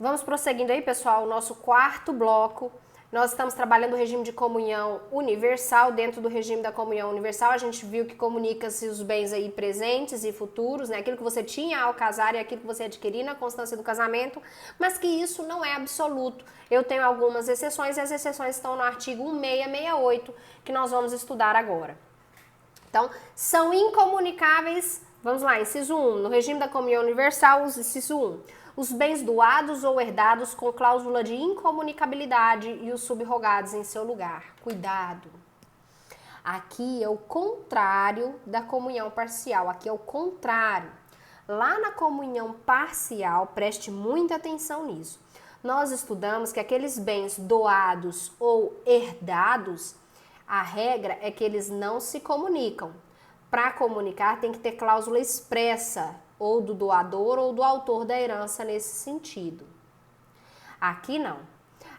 Vamos prosseguindo aí, pessoal, o nosso quarto bloco. Nós estamos trabalhando o regime de comunhão universal. Dentro do regime da comunhão universal, a gente viu que comunica-se os bens aí presentes e futuros, né? Aquilo que você tinha ao casar e aquilo que você adquirir na constância do casamento, mas que isso não é absoluto. Eu tenho algumas exceções e as exceções estão no artigo 1668, que nós vamos estudar agora. Então, são incomunicáveis, vamos lá, inciso 1, no regime da comunhão universal, inciso 1, os bens doados ou herdados com cláusula de incomunicabilidade e os subrogados em seu lugar. Cuidado! Aqui é o contrário da comunhão parcial, aqui é o contrário. Lá na comunhão parcial, preste muita atenção nisso, nós estudamos que aqueles bens doados ou herdados, a regra é que eles não se comunicam. Para comunicar tem que ter cláusula expressa, ou do doador ou do autor da herança nesse sentido. Aqui não.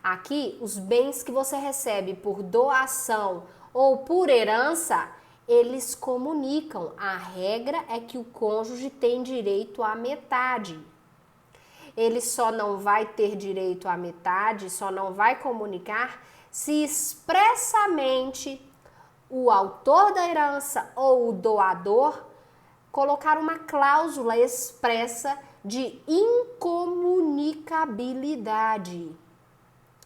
Aqui, os bens que você recebe por doação ou por herança, eles comunicam. A regra é que o cônjuge tem direito à metade. Ele só não vai ter direito à metade, só não vai comunicar se expressamente o autor da herança ou o doador colocar uma cláusula expressa de incomunicabilidade.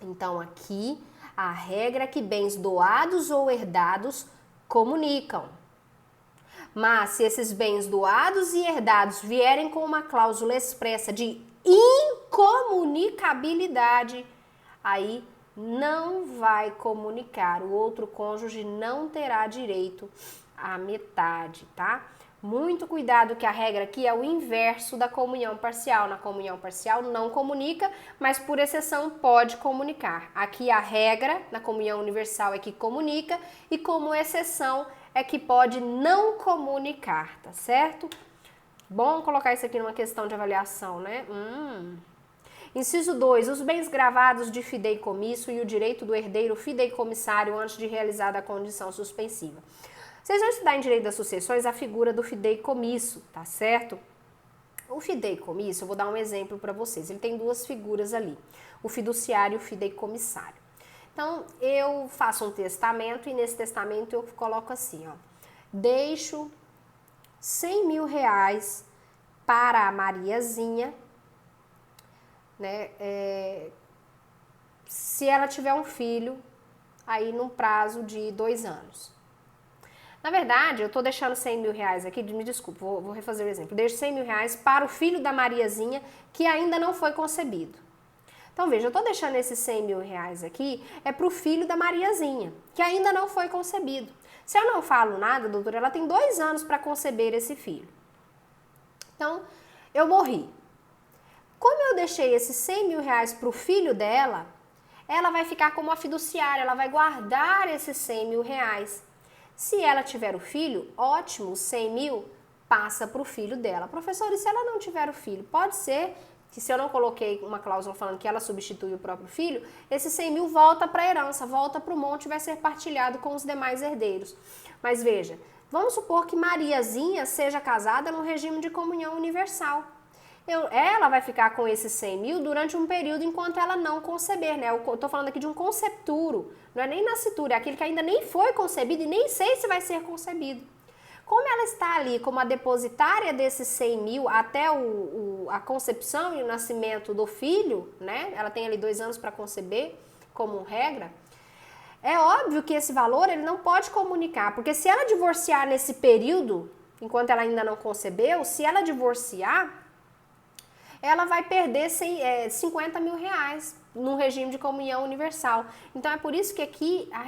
Então, aqui, a regra é que bens doados ou herdados comunicam. Mas, se esses bens doados e herdados vierem com uma cláusula expressa de incomunicabilidade, aí não vai comunicar. O outro cônjuge não terá direito à metade, tá? Muito cuidado que a regra aqui é o inverso da comunhão parcial. Na comunhão parcial não comunica, mas por exceção pode comunicar. Aqui a regra na comunhão universal é que comunica e como exceção é que pode não comunicar, tá certo? Bom colocar isso aqui numa questão de avaliação, né? Inciso 2. Os bens gravados de fideicomisso e o direito do herdeiro fideicomissário antes de realizada a condição suspensiva. Vocês vão estudar em direito das sucessões a figura do fideicomisso, tá certo? O fideicomisso, eu vou dar um exemplo para vocês. Ele tem duas figuras ali, o fiduciário e o fideicomissário. Então, eu faço um testamento e nesse testamento eu coloco assim, ó. Deixo 100 mil reais para a Mariazinha, né? Se ela tiver um filho, aí num prazo de 2 anos. Na verdade, eu estou deixando 100 mil reais aqui, me desculpe, vou refazer o exemplo. Deixo 100 mil reais para o filho da Mariazinha que ainda não foi concebido. Então, veja, eu estou deixando esses 100 mil reais aqui, é para o filho da Mariazinha, que ainda não foi concebido. Se eu não falo nada, doutora, ela tem 2 anos para conceber esse filho. Então, eu morri. Como eu deixei esses 100 mil reais para o filho dela, ela vai ficar como a fiduciária, ela vai guardar esses 100 mil reais. Se ela tiver o filho, ótimo, 100 mil passa para o filho dela. Professor, e se ela não tiver o filho? Pode ser que se eu não coloquei uma cláusula falando que ela substitui o próprio filho, esse 100 mil volta para a herança, volta para o monte e vai ser partilhado com os demais herdeiros. Mas veja, vamos supor que Mariazinha seja casada no regime de comunhão universal. Ela vai ficar com esses 100 mil durante um período enquanto ela não conceber, né? Eu tô falando aqui de um concepturo, não é nem nascituro, é aquele que ainda nem foi concebido e nem sei se vai ser concebido. Como ela está ali como a depositária desses 100 mil até a concepção e o nascimento do filho, né? Ela tem ali 2 anos para conceber, como regra. É óbvio que esse valor ele não pode comunicar, porque se ela divorciar nesse período, enquanto ela ainda não concebeu, se ela divorciar, ela vai perder 50 mil reais no regime de comunhão universal. Então, é por isso que aqui a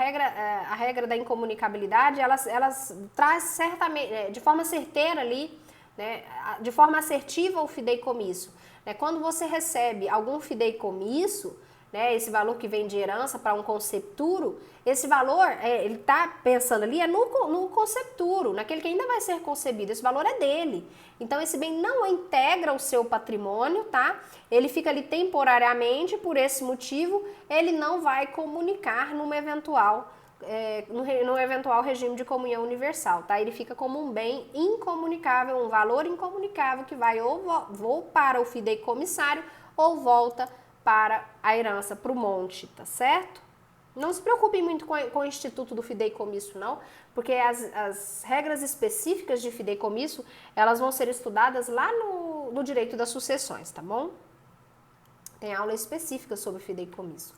regra da incomunicabilidade, elas traz certamente, de forma certeira ali, né, de forma assertiva o fideicomisso. Quando você recebe algum fideicomisso, né, esse valor que vem de herança para um concepturo, esse valor, ele está pensando ali, é no concepturo, naquele que ainda vai ser concebido, esse valor é dele. Então, esse bem não integra o seu patrimônio, tá? Ele fica ali temporariamente, por esse motivo, ele não vai comunicar num eventual regime de comunhão universal, tá? Ele fica como um bem incomunicável, um valor incomunicável que vai ou para o fideicomissário ou volta para a herança, para o monte, tá certo? Não se preocupem muito com o Instituto do Fideicomisso, não, porque as regras específicas de fideicomisso, elas vão ser estudadas lá no direito das sucessões, tá bom? Tem aula específica sobre fideicomisso.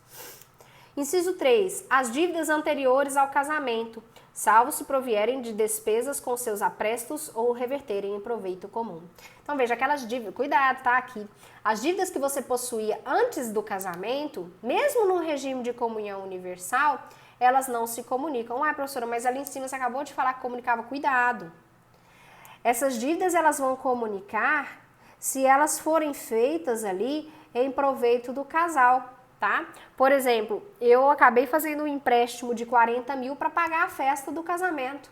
Inciso 3. As dívidas anteriores ao casamento, salvo se provierem de despesas com seus aprestos ou reverterem em proveito comum. Então, veja, aquelas dívidas, cuidado, tá? Aqui. As dívidas que você possuía antes do casamento, mesmo no regime de comunhão universal, elas não se comunicam. Ah, professora, mas ali em cima você acabou de falar que comunicava. Cuidado. Essas dívidas, elas vão comunicar se elas forem feitas ali em proveito do casal. Tá? Por exemplo, eu acabei fazendo um empréstimo de 40 mil para pagar a festa do casamento.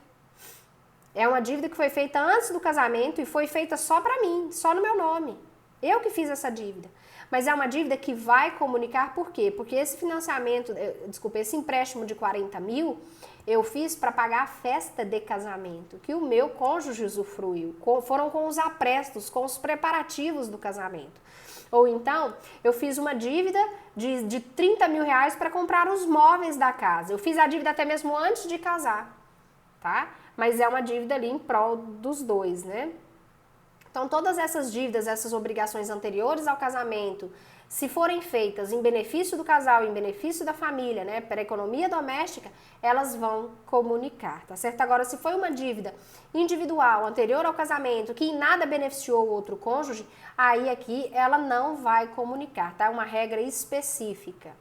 É uma dívida que foi feita antes do casamento e foi feita só para mim, só no meu nome. Eu que fiz essa dívida. Mas é uma dívida que vai comunicar por quê? Porque esse financiamento, esse empréstimo de 40 mil, eu fiz para pagar a festa de casamento, que o meu cônjuge usufruiu. Foram com os aprestos, com os preparativos do casamento. Ou então, eu fiz uma dívida de 30 mil reais para comprar os móveis da casa. Eu fiz a dívida até mesmo antes de casar, tá? Mas é uma dívida ali em prol dos dois, né? Então, todas essas dívidas, essas obrigações anteriores ao casamento, se forem feitas em benefício do casal, em benefício da família, né, para a economia doméstica, elas vão comunicar, tá certo? Agora, se foi uma dívida individual, anterior ao casamento, que em nada beneficiou o outro cônjuge, aí aqui ela não vai comunicar, tá? É uma regra específica.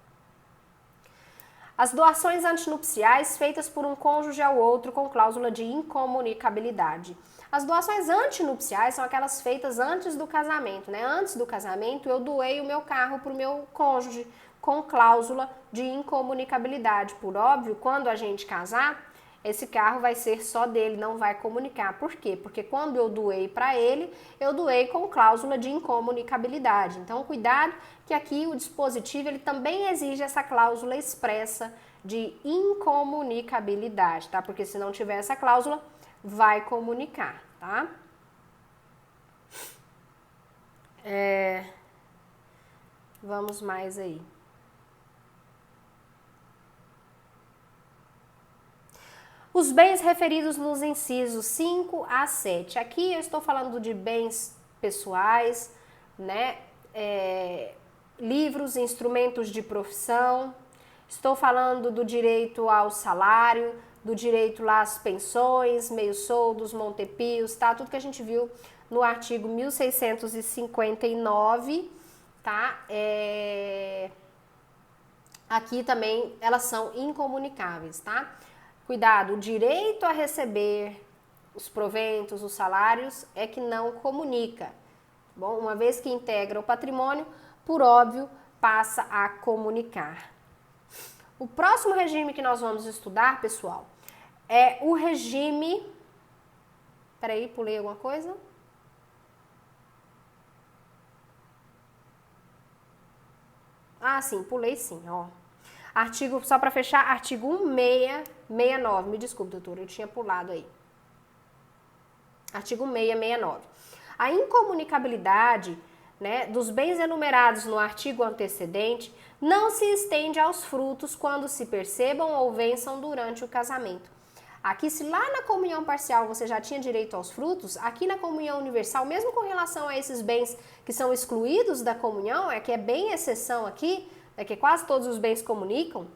As doações antinupciais feitas por um cônjuge ao outro com cláusula de incomunicabilidade. As doações antinupciais são aquelas feitas antes do casamento, né? Antes do casamento, eu doei o meu carro para o meu cônjuge com cláusula de incomunicabilidade. Por óbvio, quando a gente casar, esse carro vai ser só dele, não vai comunicar. Por quê? Porque quando eu doei para ele, eu doei com cláusula de incomunicabilidade. Então, cuidado que aqui o dispositivo ele também exige essa cláusula expressa de incomunicabilidade, tá? Porque se não tiver essa cláusula, vai comunicar, tá? Vamos mais aí. Os bens referidos nos incisos 5 a 7. Aqui eu estou falando de bens pessoais, né? Livros, instrumentos de profissão. Estou falando do direito ao salário, do direito lá às pensões, meio-soldos, montepios, tá? Tudo que a gente viu no artigo 1659, tá? Aqui também elas são incomunicáveis, tá? Cuidado, o direito a receber os proventos, os salários, é que não comunica. Bom, uma vez que integra o patrimônio, por óbvio, passa a comunicar. O próximo regime que nós vamos estudar, pessoal, é o regime... Peraí, pulei alguma coisa? Ah, sim, pulei sim, ó. Artigo, só para fechar, artigo 1669. Me desculpe, doutora, eu tinha pulado aí. Artigo 669. A incomunicabilidade, né, dos bens enumerados no artigo antecedente não se estende aos frutos quando se percebam ou vençam durante o casamento. Aqui, se lá na comunhão parcial você já tinha direito aos frutos, aqui na comunhão universal, mesmo com relação a esses bens que são excluídos da comunhão, que é bem exceção aqui, que quase todos os bens comunicam,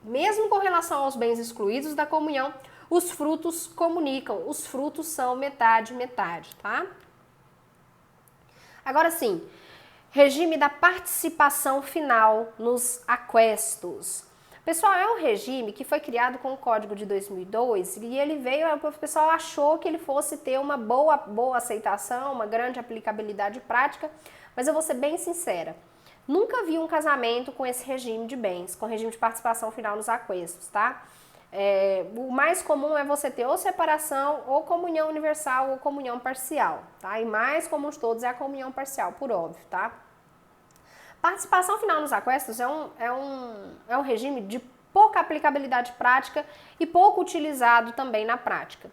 mesmo com relação aos bens excluídos da comunhão, os frutos comunicam, os frutos são metade, metade, tá? Agora sim, regime da participação final nos aquestos. Pessoal, é um regime que foi criado com o Código de 2002 e ele veio, o pessoal achou que ele fosse ter uma boa aceitação, uma grande aplicabilidade prática, mas eu vou ser bem sincera. Nunca vi um casamento com esse regime de bens, com regime de participação final nos aquestos, tá? O mais comum é você ter ou separação, ou comunhão universal, ou comunhão parcial, tá? E mais comum de todos é a comunhão parcial, por óbvio, tá? Participação final nos aquestos é um regime de pouca aplicabilidade prática e pouco utilizado também na prática.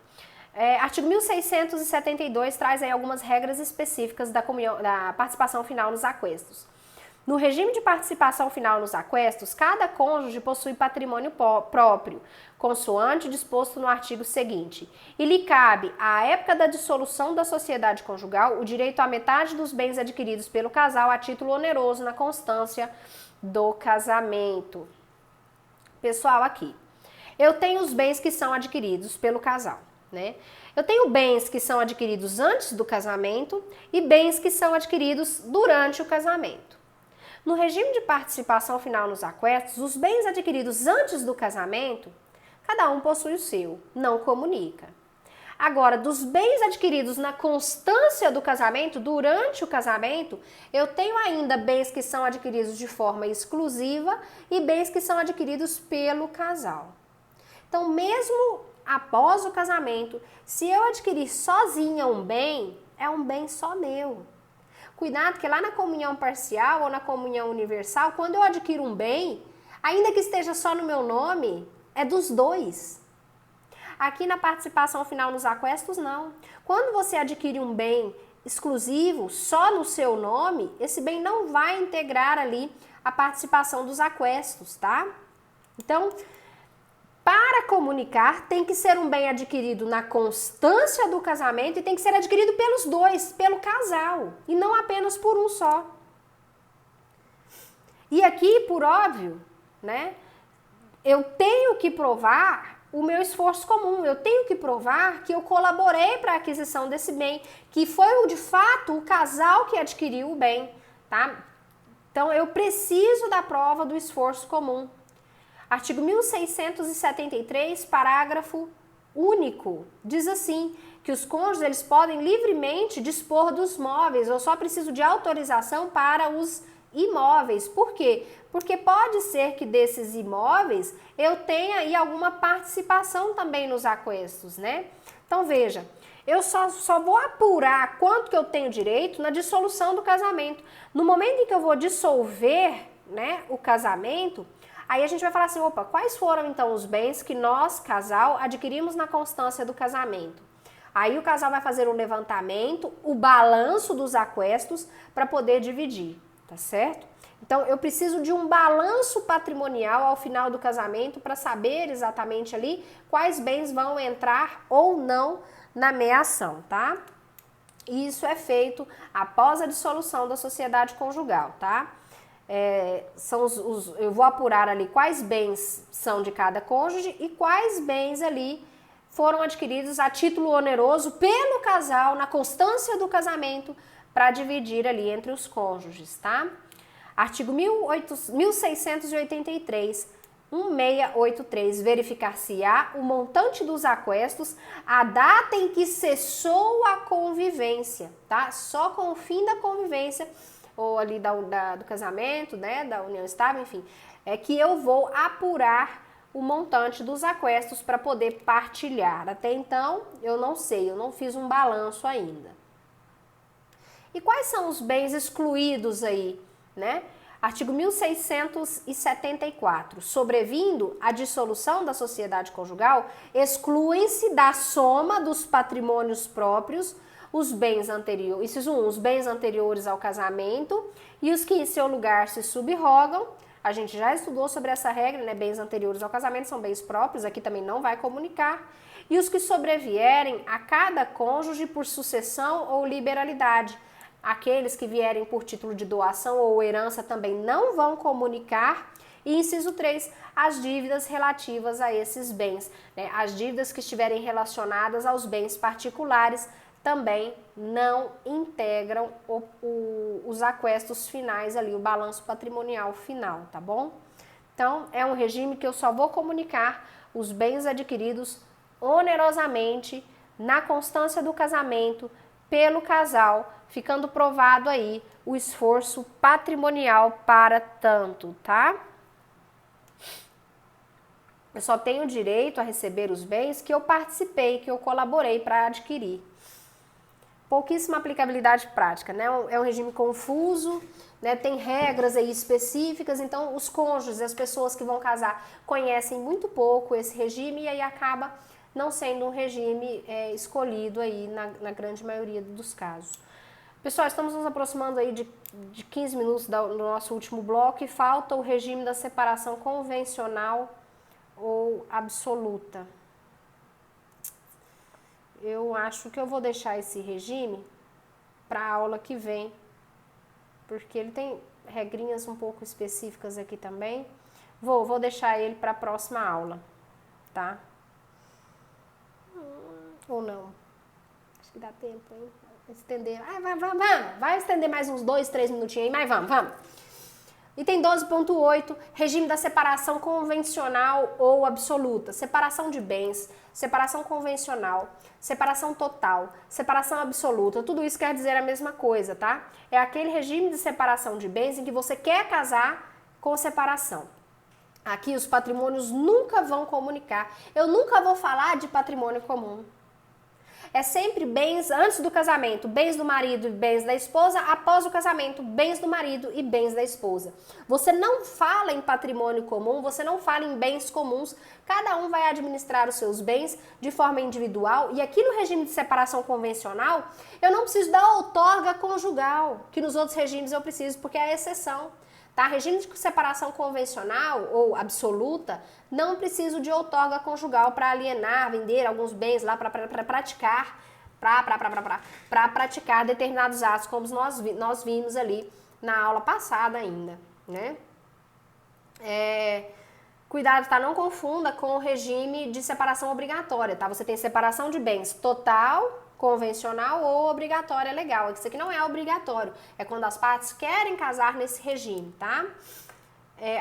Artigo 1672 traz aí algumas regras específicas da participação final nos aquestos. No regime de participação final nos aquestos, cada cônjuge possui patrimônio próprio, consoante disposto no artigo seguinte, e lhe cabe, à época da dissolução da sociedade conjugal, o direito à metade dos bens adquiridos pelo casal a título oneroso na constância do casamento. Pessoal, aqui, eu tenho os bens que são adquiridos pelo casal, né? Eu tenho bens que são adquiridos antes do casamento e bens que são adquiridos durante o casamento. No regime de participação final nos aquestos, os bens adquiridos antes do casamento, cada um possui o seu, não comunica. Agora, dos bens adquiridos na constância do casamento, durante o casamento, eu tenho ainda bens que são adquiridos de forma exclusiva e bens que são adquiridos pelo casal. Então, mesmo após o casamento, se eu adquirir sozinha um bem, é um bem só meu. Cuidado que lá na comunhão parcial ou na comunhão universal, quando eu adquiro um bem, ainda que esteja só no meu nome, é dos dois. Aqui na participação final nos aquestos, não. Quando você adquire um bem exclusivo, só no seu nome, esse bem não vai integrar ali a participação dos aquestos, tá? Então, para comunicar, tem que ser um bem adquirido na constância do casamento e tem que ser adquirido pelos dois, pelo casal, e não apenas por um só. E aqui, por óbvio, né, eu tenho que provar o meu esforço comum, eu tenho que provar que eu colaborei para a aquisição desse bem, que foi de fato o casal que adquiriu o bem, tá? Então, eu preciso da prova do esforço comum. Artigo 1673, parágrafo único, diz assim, que os cônjuges eles podem livremente dispor dos móveis, eu só preciso de autorização para os imóveis. Por quê? Porque pode ser que desses imóveis eu tenha aí alguma participação também nos aquestos, né? Então veja, eu só vou apurar quanto que eu tenho direito na dissolução do casamento. No momento em que eu vou dissolver, né, o casamento, aí a gente vai falar assim, opa, quais foram então os bens que nós, casal, adquirimos na constância do casamento? Aí o casal vai fazer o levantamento, o balanço dos aquestos para poder dividir, tá certo? Então eu preciso de um balanço patrimonial ao final do casamento para saber exatamente ali quais bens vão entrar ou não na meação, tá? Isso é feito após a dissolução da sociedade conjugal, tá? Eu vou apurar ali quais bens são de cada cônjuge e quais bens ali foram adquiridos a título oneroso pelo casal na constância do casamento para dividir ali entre os cônjuges, tá? Artigo 1683, 1683, verificar-se-á o montante dos aquestos, a data em que cessou a convivência, tá? Só com o fim da convivência ou ali do casamento, né, da união estável, enfim, é que eu vou apurar o montante dos aquestos para poder partilhar. Até então, eu não sei, eu não fiz um balanço ainda. E quais são os bens excluídos aí, né? Artigo 1674, sobrevindo a dissolução da sociedade conjugal, excluem-se da soma dos patrimônios próprios os bens anteriores, inciso 1, os bens anteriores ao casamento e os que em seu lugar se subrogam. A gente já estudou sobre essa regra, né? Bens anteriores ao casamento são bens próprios, aqui também não vai comunicar. E os que sobrevierem a cada cônjuge por sucessão ou liberalidade. Aqueles que vierem por título de doação ou herança também não vão comunicar. E inciso 3, as dívidas relativas a esses bens, né? As dívidas que estiverem relacionadas aos bens particulares também não integram os aquestos finais ali, o balanço patrimonial final, tá bom? Então, é um regime que eu só vou comunicar os bens adquiridos onerosamente na constância do casamento pelo casal, ficando provado aí o esforço patrimonial para tanto, tá? Eu só tenho direito a receber os bens que eu participei, que eu colaborei para adquirir. Pouquíssima aplicabilidade prática, né? É um regime confuso, né? Tem regras aí específicas, então os cônjuges, as pessoas que vão casar, conhecem muito pouco esse regime e aí acaba não sendo um regime escolhido aí na grande maioria dos casos. Pessoal, estamos nos aproximando aí de 15 minutos do nosso último bloco e falta o regime da separação convencional ou absoluta. Eu acho que eu vou deixar esse regime para a aula que vem, porque ele tem regrinhas um pouco específicas aqui também. Vou deixar ele para a próxima aula, tá? Ou não? Acho que dá tempo, hein? Estender. Vai estender mais uns 2, 3 minutinhos aí, mas vamos. Item 12.8, regime da separação convencional ou absoluta. Separação de bens, separação convencional, separação total, separação absoluta. Tudo isso quer dizer a mesma coisa, tá? É aquele regime de separação de bens em que você quer casar com separação. Aqui os patrimônios nunca vão comunicar. Eu nunca vou falar de patrimônio comum. É sempre bens antes do casamento, bens do marido e bens da esposa, após o casamento, bens do marido e bens da esposa. Você não fala em patrimônio comum, você não fala em bens comuns, cada um vai administrar os seus bens de forma individual e aqui no regime de separação convencional, eu não preciso da outorga conjugal, que nos outros regimes eu preciso, porque é a exceção. Tá? Regime de separação convencional ou absoluta, não preciso de outorga conjugal para alienar, vender alguns bens lá para praticar determinados atos, como nós vimos ali na aula passada ainda, né? Cuidado, tá? Não confunda com o regime de separação obrigatória, tá? Você tem separação de bens total, convencional ou obrigatória legal. Isso aqui não é obrigatório, é quando as partes querem casar nesse regime, tá?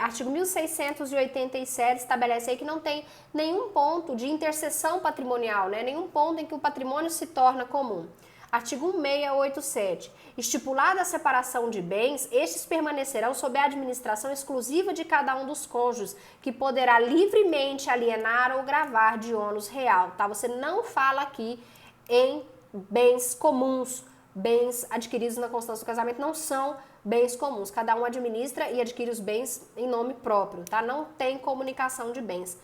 Artigo 1687 estabelece aí que não tem nenhum ponto de interseção patrimonial, né? Nenhum ponto em que o patrimônio se torna comum. Artigo 1687. Estipulada a separação de bens, estes permanecerão sob a administração exclusiva de cada um dos cônjuges, que poderá livremente alienar ou gravar de ônus real, tá? Você não fala aqui em bens comuns, bens adquiridos na constância do casamento não são bens comuns. Cada um administra e adquire os bens em nome próprio, tá? Não tem comunicação de bens.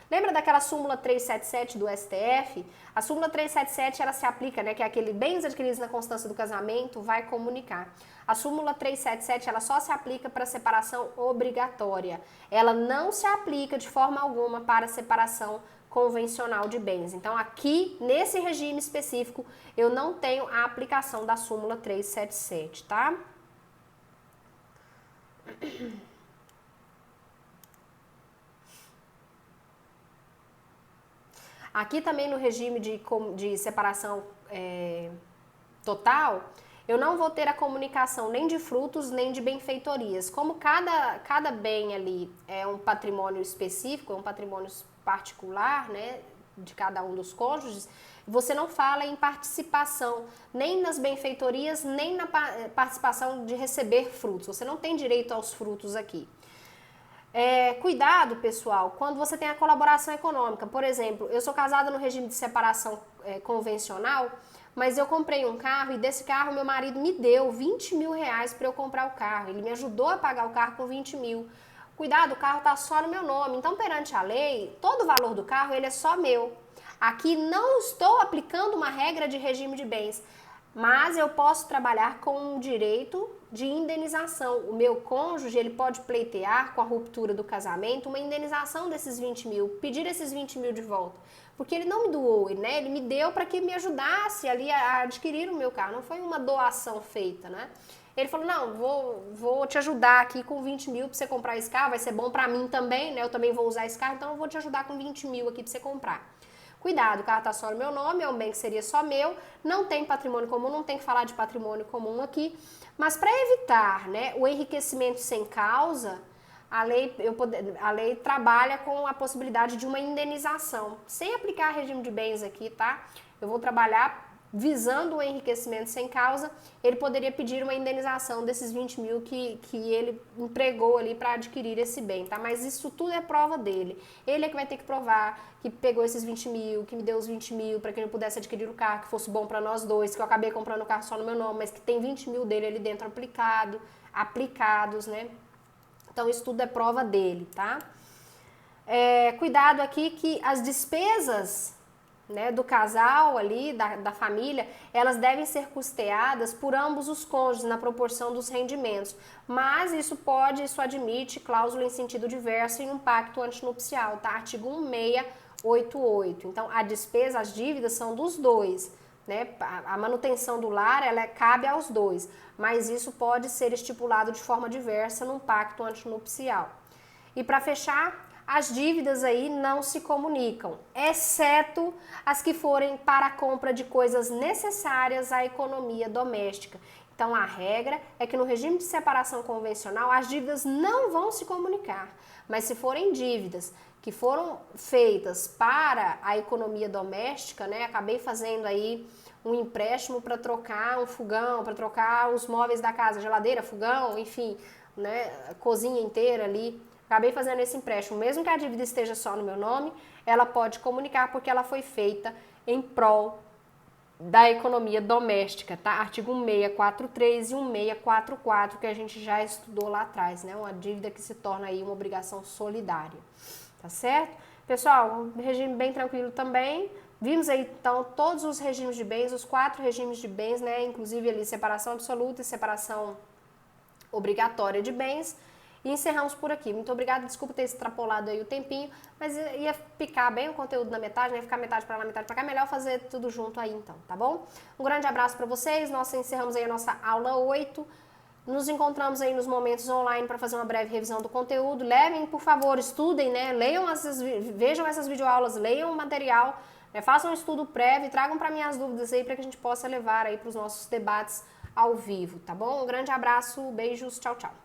Lembra daquela súmula 377 do STF? A súmula 377 ela se aplica, né, que é aquele bens adquiridos na constância do casamento vai comunicar. A súmula 377 ela só se aplica para separação obrigatória. Ela não se aplica de forma alguma para separação convencional de bens. Então, aqui, nesse regime específico, eu não tenho a aplicação da súmula 377, tá? Aqui também no regime de separação total, eu não vou ter a comunicação nem de frutos, nem de benfeitorias. Como cada bem ali é um patrimônio específico, é um patrimônio particular, né, de cada um dos cônjuges, você não fala em participação, nem nas benfeitorias, nem na participação de receber frutos. Você não tem direito aos frutos aqui. Cuidado, pessoal, quando você tem a colaboração econômica. Por exemplo, eu sou casada no regime de separação convencional, mas eu comprei um carro e desse carro meu marido me deu 20 mil reais para eu comprar o carro. Ele me ajudou a pagar o carro com 20 mil. Cuidado, o carro está só no meu nome. Então, perante a lei, todo o valor do carro ele é só meu. Aqui não estou aplicando uma regra de regime de bens, mas eu posso trabalhar com um direito de indenização. O meu cônjuge ele pode pleitear com a ruptura do casamento uma indenização desses 20 mil, pedir esses 20 mil de volta. Porque ele não me doou, né? Ele me deu para que me ajudasse ali a adquirir o meu carro. Não foi uma doação feita, né? Ele falou, não, vou te ajudar aqui com 20 mil para você comprar esse carro, vai ser bom para mim também, né? Eu também vou usar esse carro, então eu vou te ajudar com 20 mil aqui para você comprar. Cuidado, o carro está só no meu nome, é um bem que seria só meu, não tem patrimônio comum, não tem que falar de patrimônio comum aqui, mas para evitar, né, o enriquecimento sem causa, a lei trabalha com a possibilidade de uma indenização, sem aplicar regime de bens aqui, tá? Eu vou trabalhar visando o enriquecimento sem causa, ele poderia pedir uma indenização desses 20 mil que ele empregou ali para adquirir esse bem, tá? Mas isso tudo é prova dele. Ele é que vai ter que provar que pegou esses 20 mil, que me deu os 20 mil para que eu pudesse adquirir o carro, que fosse bom para nós dois, que eu acabei comprando o carro só no meu nome, mas que tem 20 mil dele ali dentro aplicados, né? Então, isso tudo é prova dele, tá? Cuidado aqui que as despesas, né, do casal ali, da família, elas devem ser custeadas por ambos os cônjuges na proporção dos rendimentos. Mas isso admite cláusula em sentido diverso em um pacto antinupcial, tá? Artigo 1688. Então, as dívidas são dos dois, né? A manutenção do lar, ela cabe aos dois, mas isso pode ser estipulado de forma diversa num pacto antinupcial. E para fechar, as dívidas aí não se comunicam, exceto as que forem para a compra de coisas necessárias à economia doméstica. Então, a regra é que no regime de separação convencional, as dívidas não vão se comunicar, mas se forem dívidas que foram feitas para a economia doméstica, né? Acabei fazendo aí um empréstimo para trocar um fogão, para trocar os móveis da casa, geladeira, fogão, enfim, né? Cozinha inteira ali. Acabei fazendo esse empréstimo, mesmo que a dívida esteja só no meu nome, ela pode comunicar porque ela foi feita em prol da economia doméstica, tá? Artigo 1643 e 1644, que a gente já estudou lá atrás, né? Uma dívida que se torna aí uma obrigação solidária, tá certo? Pessoal, um regime bem tranquilo também. Vimos aí, então, todos os regimes de bens, os 4 regimes de bens, né? Inclusive ali separação absoluta e separação obrigatória de bens. E encerramos por aqui. Muito obrigada, desculpa ter extrapolado aí o tempinho, mas ia picar bem o conteúdo na metade, né? Ia ficar metade para lá, metade para cá. Melhor fazer tudo junto aí então, tá bom? Um grande abraço para vocês. Nós encerramos aí a nossa aula 8. Nos encontramos aí nos momentos online para fazer uma breve revisão do conteúdo. Levem, por favor, estudem, né? Vejam essas videoaulas, leiam o material, né? Façam um estudo prévio e tragam para mim as dúvidas aí para que a gente possa levar aí para os nossos debates ao vivo, tá bom? Um grande abraço, beijos, tchau, tchau.